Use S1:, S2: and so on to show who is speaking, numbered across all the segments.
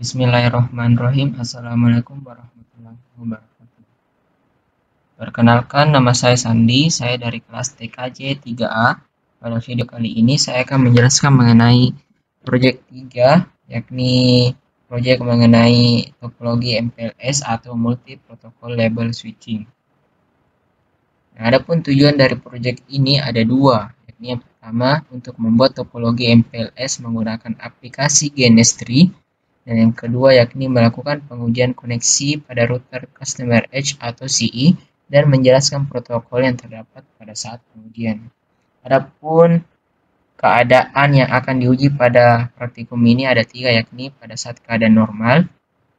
S1: Bismillahirrahmanirrahim. Assalamualaikum warahmatullahi wabarakatuh. Perkenalkan, nama saya Sandi. Saya dari kelas TKJ 3A. Pada video kali ini saya akan menjelaskan mengenai proyek 3, yakni proyek mengenai topologi MPLS atau Multi Protocol Label Switching. Nah, adapun tujuan dari proyek ini ada dua, yakni yang pertama untuk membuat topologi MPLS menggunakan aplikasi GNS3, dan yang kedua yakni melakukan pengujian koneksi pada router Customer Edge atau CE dan menjelaskan protokol yang terdapat pada saat pengujian. Adapun keadaan yang akan diuji pada praktikum ini ada tiga, yakni pada saat keadaan normal,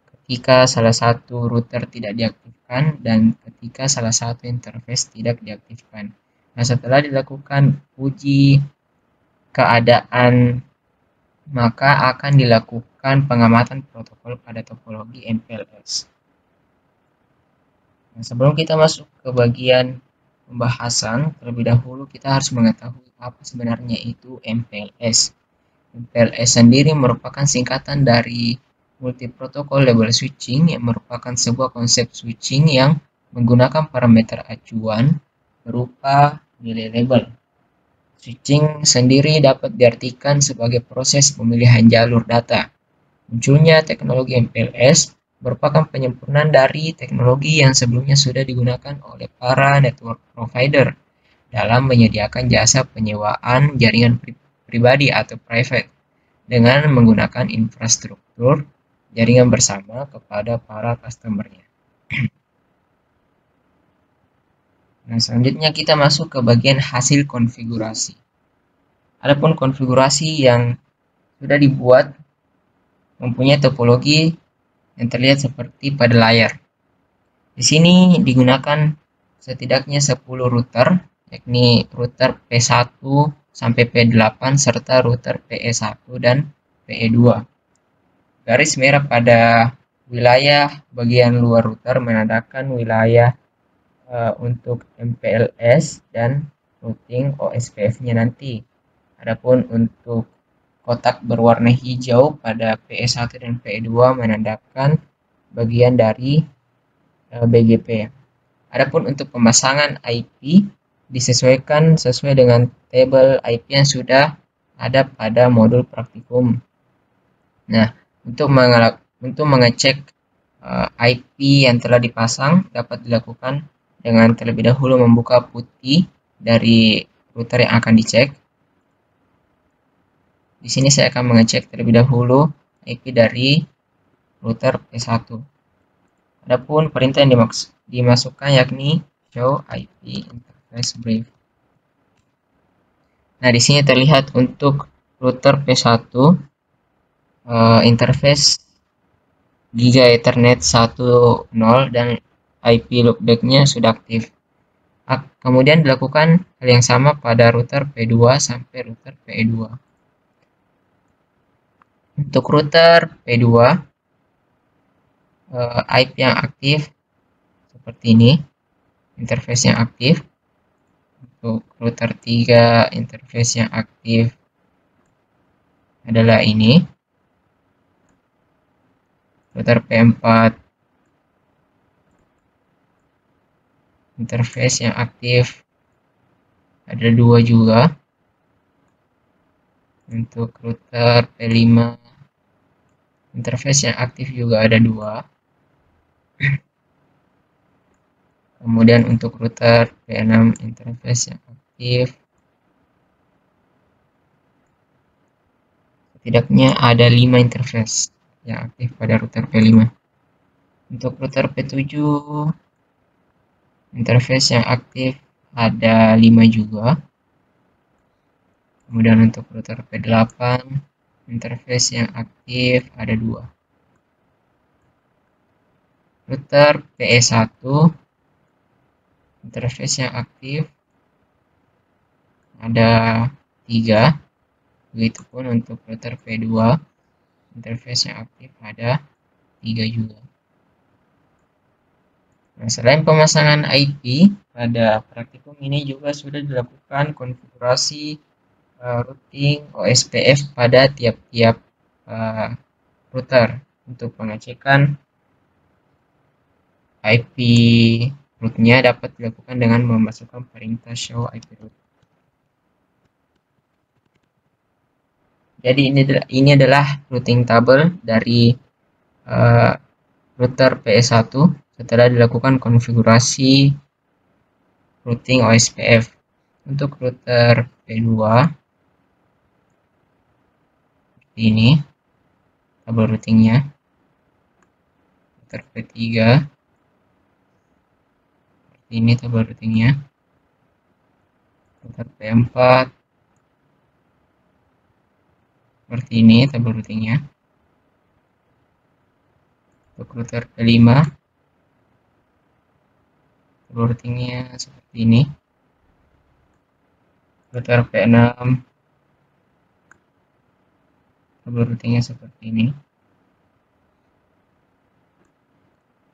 S1: ketika salah satu router tidak diaktifkan, dan ketika salah satu interface tidak diaktifkan. Nah, setelah dilakukan uji keadaan, maka akan dilakukan pengamatan protokol pada topologi MPLS. Nah, sebelum kita masuk ke bagian pembahasan, terlebih dahulu kita harus mengetahui apa sebenarnya itu MPLS. MPLS sendiri merupakan singkatan dari Multi Protocol Label Switching, yang merupakan sebuah konsep switching yang menggunakan parameter acuan berupa nilai label. Switching sendiri dapat diartikan sebagai proses pemilihan jalur data. Munculnya teknologi MPLS merupakan penyempurnaan dari teknologi yang sebelumnya sudah digunakan oleh para network provider dalam menyediakan jasa penyewaan jaringan pribadi atau private dengan menggunakan infrastruktur jaringan bersama kepada para customer-nya. Nah, selanjutnya kita masuk ke bagian hasil konfigurasi. Adapun konfigurasi yang sudah dibuat mempunyai topologi yang terlihat seperti pada layar. Di sini digunakan setidaknya 10 router, yakni router P1 sampai P8 serta router PE1 dan PE2. Garis merah pada wilayah bagian luar router menandakan wilayah untuk MPLS dan routing OSPF-nya nanti. Adapun untuk kotak berwarna hijau pada PE1 dan PE2 menandakan bagian dari BGP. Adapun untuk pemasangan IP disesuaikan sesuai dengan tabel IP yang sudah ada pada modul praktikum. Nah, untuk mengecek IP yang telah dipasang dapat dilakukan dengan terlebih dahulu membuka putih dari router yang akan dicek. Di sini saya akan mengecek terlebih dahulu IP dari router P1. Adapun perintah yang dimasukkan yakni show IP interface brief. Nah, di sini terlihat untuk router P1 interface Giga Ethernet 10 dan IP loopback-nya sudah aktif. Kemudian dilakukan hal yang sama pada router P2 sampai router PE2. Untuk router P2, IP yang aktif seperti ini, interface yang aktif. Untuk router 3, interface yang aktif adalah ini. Router P4, interface yang aktif ada 2 juga. Untuk router P5, interface yang aktif juga ada 2. Kemudian untuk router P6, interface yang aktif setidaknya ada 5 interface yang aktif pada router P5. Untuk router P7, interface yang aktif ada 5 juga. Kemudian untuk router P8, interface yang aktif ada 2. Router PE1, interface yang aktif ada 3. Begitupun untuk router P2, interface yang aktif ada 3 juga. Nah, selain pemasangan IP, pada praktikum ini juga sudah dilakukan konfigurasi routing OSPF pada tiap-tiap router. untuk pengecekan IP root-nya dapat dilakukan dengan memasukkan perintah show IP root. Jadi ini adalah routing table dari router PS1 setelah dilakukan konfigurasi routing OSPF. Untuk router P2 ini tabel routingnya, router P3 ini tabel routingnya, router P4 seperti ini tabel routingnya. Untuk router P5 tabel routingnya seperti ini. Router P6 tabel routingnya seperti ini.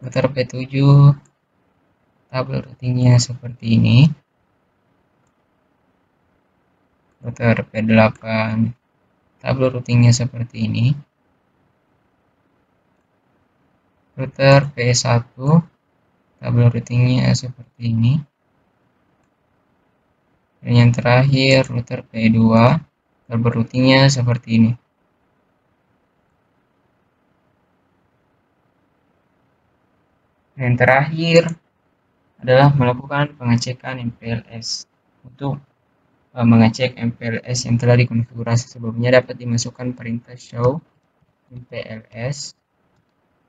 S1: Router P7 tabel routingnya seperti ini. Router P8 tabel routingnya seperti ini. Router P1 tabel routingnya seperti ini. Dan yang terakhir router P2 tabel routingnya seperti ini. Dan yang terakhir adalah melakukan pengecekan MPLS. Untuk mengecek MPLS yang telah dikonfigurasi sebelumnya dapat dimasukkan perintah show MPLS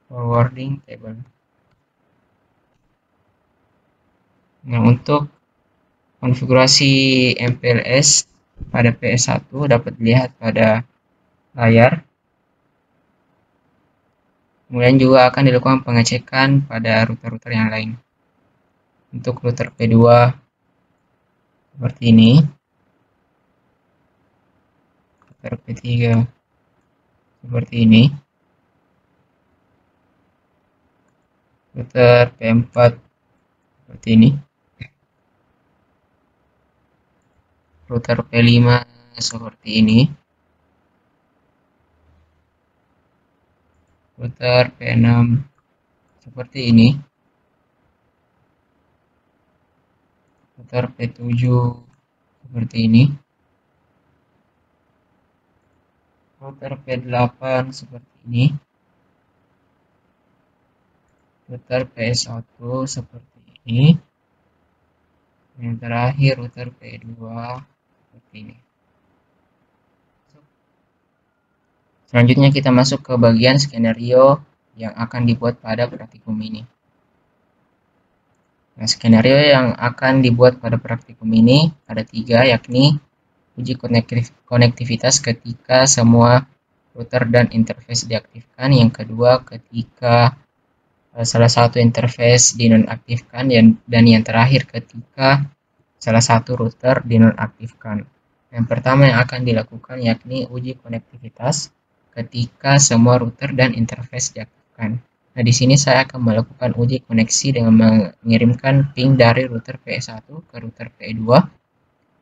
S1: forwarding table. Nah, untuk konfigurasi MPLS pada PS1 dapat dilihat pada layar. Kemudian juga akan dilakukan pengecekan pada router-router yang lain. Untuk router P2 seperti ini. Router P3 seperti ini. Router P4 seperti ini. Router P5 seperti ini. Router P6 seperti ini. Router P7 seperti ini. Router P8 seperti ini. Router PS1 seperti ini. Yang terakhir router P2 seperti ini. Selanjutnya kita masuk ke bagian skenario yang akan dibuat pada praktikum ini. Nah, skenario yang akan dibuat pada praktikum ini ada 3, yakni uji konektivitas ketika semua router dan interface diaktifkan. Yang kedua, ketika salah satu interface dinonaktifkan, dan yang terakhir ketika salah satu router dinonaktifkan. Yang pertama yang akan dilakukan yakni uji konektivitas ketika semua router dan interface diaktifkan. Nah, di sini saya akan melakukan uji koneksi dengan mengirimkan ping dari router PS1 ke router P2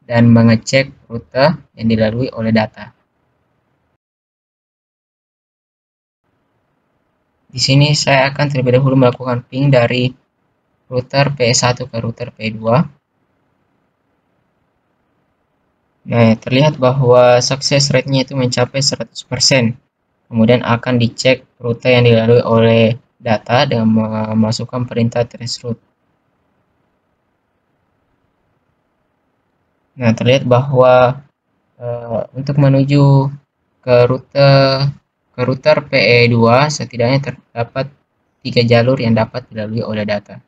S1: dan mengecek rute yang dilalui oleh data. Di sini saya akan terlebih dahulu melakukan ping dari router PS1 ke router P2. Nah, terlihat bahwa success rate-nya itu mencapai 100%. Kemudian akan dicek rute yang dilalui oleh data dengan memasukkan perintah traceroute. Nah, terlihat bahwa untuk menuju ke router PE2 setidaknya terdapat 3 jalur yang dapat dilalui oleh data.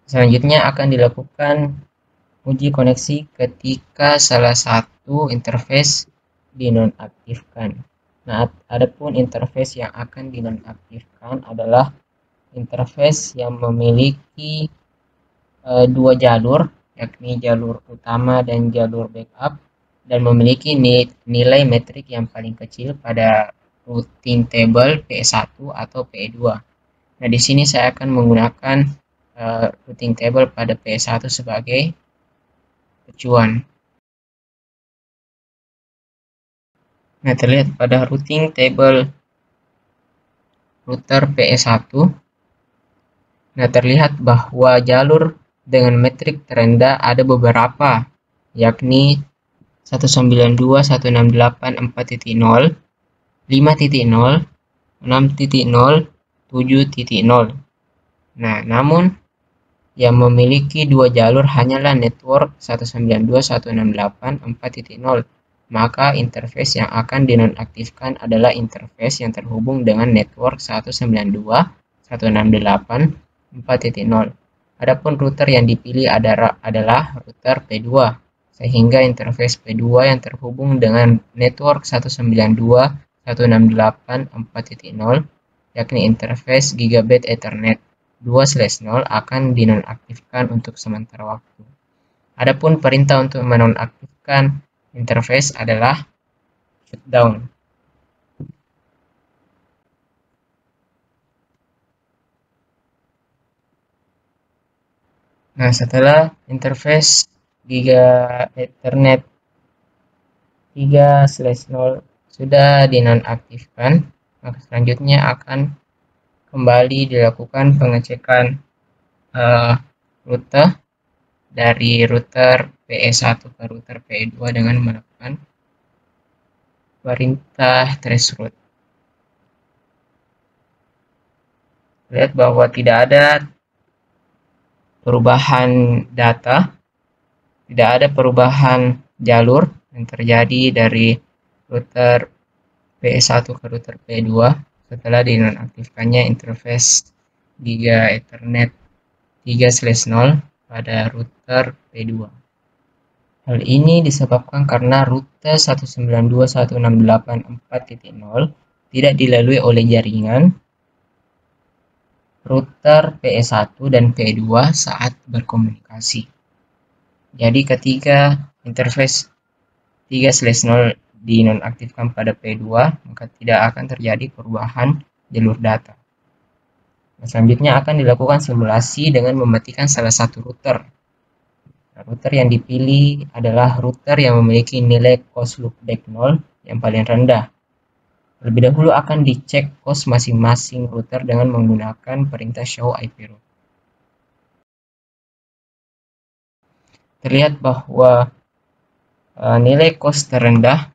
S1: Selanjutnya akan dilakukan uji koneksi ketika salah satu interface dinonaktifkan. Nah, adapun interface yang akan dinonaktifkan adalah interface yang memiliki 2 jalur, yakni jalur utama dan jalur backup, dan memiliki nilai metrik yang paling kecil pada routing table P1 atau P2. Nah, di sini saya akan menggunakan routing table pada P1 sebagai acuan. Nah, terlihat pada routing table router PE1. Nah, terlihat bahwa jalur dengan metrik terendah ada beberapa, yakni 192.168.4.0, 5.0, 6.0, 7.0. Nah, namun yang memiliki dua jalur hanyalah network 192.168.4.0. Maka interface yang akan dinonaktifkan adalah interface yang terhubung dengan network 192.168.4.0. Adapun router yang dipilih adalah router P2, sehingga interface P2 yang terhubung dengan network 192.168.4.0, yakni interface Gigabit Ethernet 2/0 akan dinonaktifkan untuk sementara waktu. Adapun perintah untuk menonaktifkan interface adalah shutdown. Nah, setelah interface Giga Ethernet 3/0 sudah dinonaktifkan, maka selanjutnya akan kembali dilakukan pengecekan rute dari router PE1 ke router PE2 dengan melakukan perintah traceroute. Lihat bahwa tidak ada perubahan data, tidak ada perubahan jalur yang terjadi dari router PE1 ke router PE2 setelah dinonaktifkannya interface Giga Ethernet 3/0 pada router P2. Hal ini disebabkan karena rute 192.168.4.0 tidak dilalui oleh jaringan router PE1 dan PE2 saat berkomunikasi. Jadi ketika interface 3/0 dinonaktifkan pada P2, maka tidak akan terjadi perubahan jalur data. Selanjutnya akan dilakukan simulasi dengan mematikan salah satu router. Router yang dipilih adalah router yang memiliki nilai cost loopback 0 yang paling rendah. Terlebih dahulu akan dicek cost masing-masing router dengan menggunakan perintah show IP route. Terlihat bahwa nilai cost terendah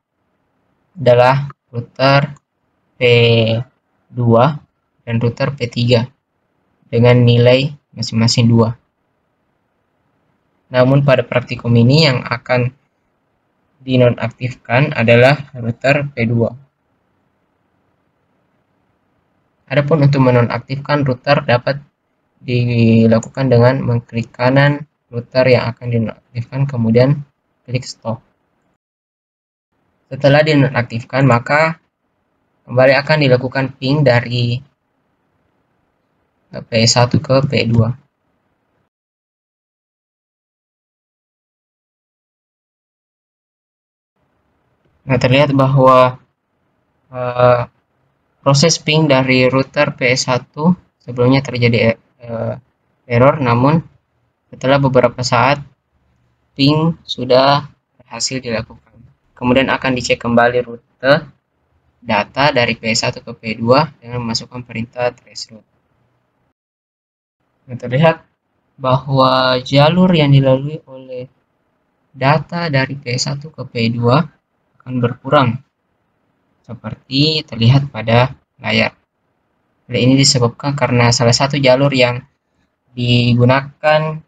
S1: adalah router P2 dan router P3 dengan nilai masing-masing 2. Namun pada praktikum ini yang akan dinonaktifkan adalah router P2. Adapun untuk menonaktifkan router dapat dilakukan dengan mengklik kanan router yang akan dinonaktifkan, kemudian klik stop. Setelah dinonaktifkan, maka kembali akan dilakukan ping dari P1 ke P2. Nah, terlihat bahwa proses ping dari router PS1 sebelumnya terjadi error, namun setelah beberapa saat ping sudah berhasil dilakukan. Kemudian akan dicek kembali rute data dari PS1 ke P2 dengan memasukkan perintah traceroute. Nah, terlihat bahwa jalur yang dilalui oleh data dari PS1 ke P2 akan berkurang seperti terlihat pada layar. Hal ini disebabkan karena salah satu jalur yang digunakan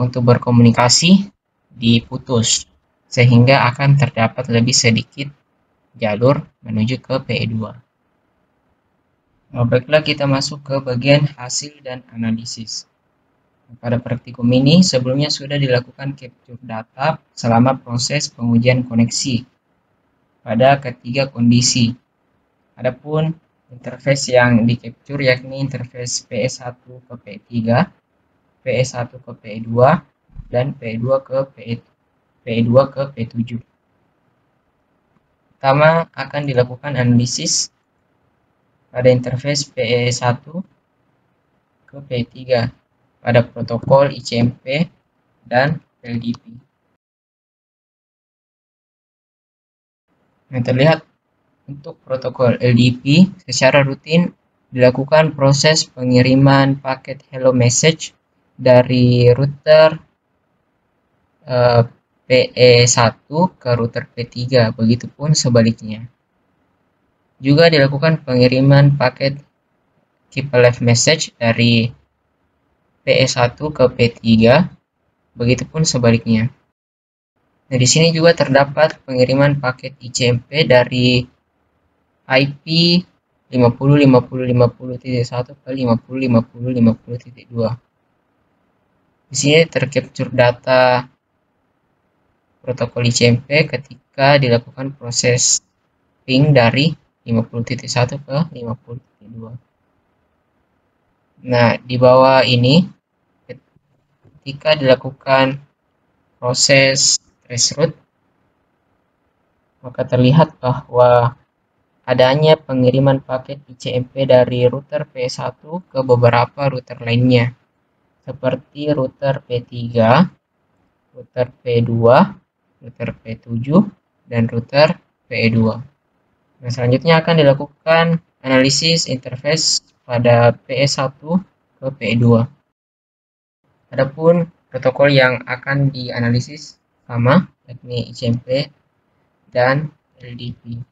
S1: untuk berkomunikasi diputus, sehingga akan terdapat lebih sedikit jalur menuju ke PE2. Nah, baiklah kita masuk ke bagian hasil dan analisis. Pada praktikum ini sebelumnya sudah dilakukan capture data selama proses pengujian koneksi pada ketiga kondisi. Adapun interface yang di capture yakni interface PE1 ke PE3, PE1 ke PE2, dan PE2 ke P7. Pertama akan dilakukan analisis pada interface PE1 ke PE3 pada protokol ICMP dan LDP. Yang terlihat Untuk protokol LDP, secara rutin dilakukan proses pengiriman paket hello message dari router PE1 ke router P3, begitupun sebaliknya. Juga dilakukan pengiriman paket keep alive message dari PE1 ke P3, begitupun sebaliknya. Nah, di sini juga terdapat pengiriman paket ICMP dari IP 50.50.50.1 ke 50.50.50.2. Di sini tercapture data protokol ICMP ketika dilakukan proses ping dari 50.1 ke 50.2. Nah, di bawah ini ketika dilakukan proses traceroute, maka terlihat bahwa adanya pengiriman paket ICMP dari router P1 ke beberapa router lainnya, seperti router P3, router P2, router P7, dan router PE2. Nah, selanjutnya akan dilakukan analisis interface pada PE1 ke PE2. Adapun protokol yang akan dianalisis sama, yakni ICMP dan LDP.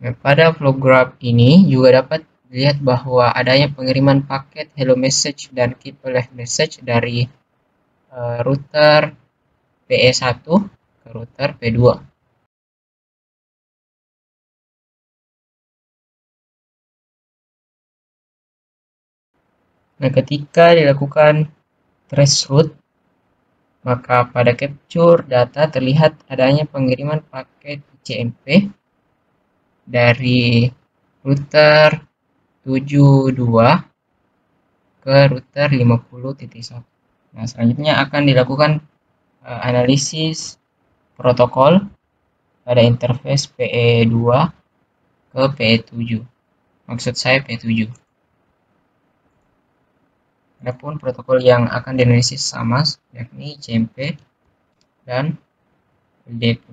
S1: Nah, pada flow graph ini juga dapat dilihat bahwa adanya pengiriman paket hello message dan keep alive message dari router PE1 ke router P2. Nah, ketika dilakukan traceroute, maka pada capture data terlihat adanya pengiriman paket ICMP dari router 72 ke router 50.1. Nah, selanjutnya akan dilakukan analisis protokol pada interface PE2 ke PE7. Maksud saya P7. Adapun protokol yang akan dianalisis sama, yakni ICMP dan LDP.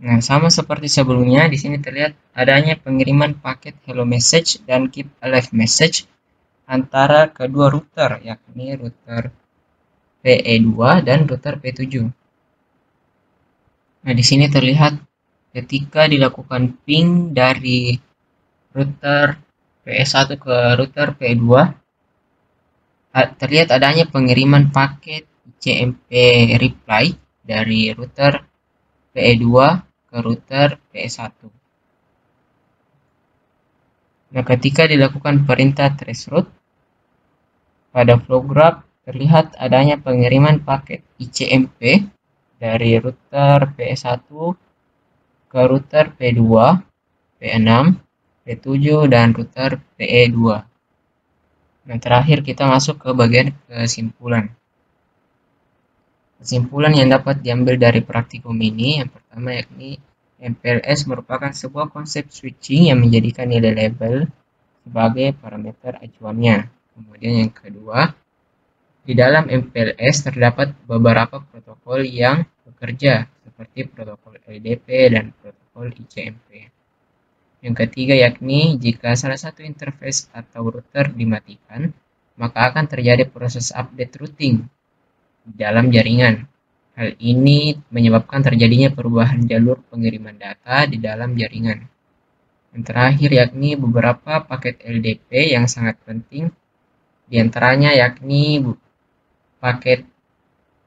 S1: Nah, sama seperti sebelumnya, di sini terlihat adanya pengiriman paket hello message dan keep alive message antara kedua router, yakni router PE2 dan router P7. Nah, di sini terlihat ketika dilakukan ping dari router PE1 ke router PE2, terlihat adanya pengiriman paket ICMP reply dari router PE2 ke router PE1. Nah, ketika dilakukan perintah traceroute, pada flow graph terlihat adanya pengiriman paket ICMP dari router PE1 ke router P2, P6, P7, dan router PE2. Nah, terakhir kita masuk ke bagian kesimpulan. Kesimpulan yang dapat diambil dari praktikum ini, yang pertama yakni MPLS merupakan sebuah konsep switching yang menjadikan nilai label sebagai parameter acuannya. Kemudian yang kedua, di dalam MPLS terdapat beberapa protokol yang bekerja, seperti protokol LDP dan protokol ICMP. Yang ketiga yakni jika salah satu interface atau router dimatikan, maka akan terjadi proses update routing di dalam jaringan. Hal ini menyebabkan terjadinya perubahan jalur pengiriman data di dalam jaringan. Yang terakhir yakni beberapa paket LDP yang sangat penting, diantaranya yakni paket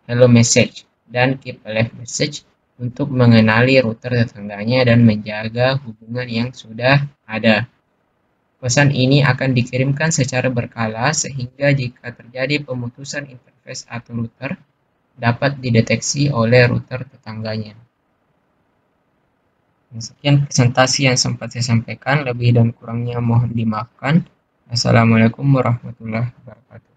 S1: hello message dan keep alive message untuk mengenali router tetangganya dan menjaga hubungan yang sudah ada. Pesan ini akan dikirimkan secara berkala sehingga jika terjadi pemutusan interface atau router, dapat dideteksi oleh router tetangganya. Sekian presentasi yang sempat saya sampaikan, lebih dan kurangnya mohon dimaafkan. Assalamualaikum warahmatullahi wabarakatuh.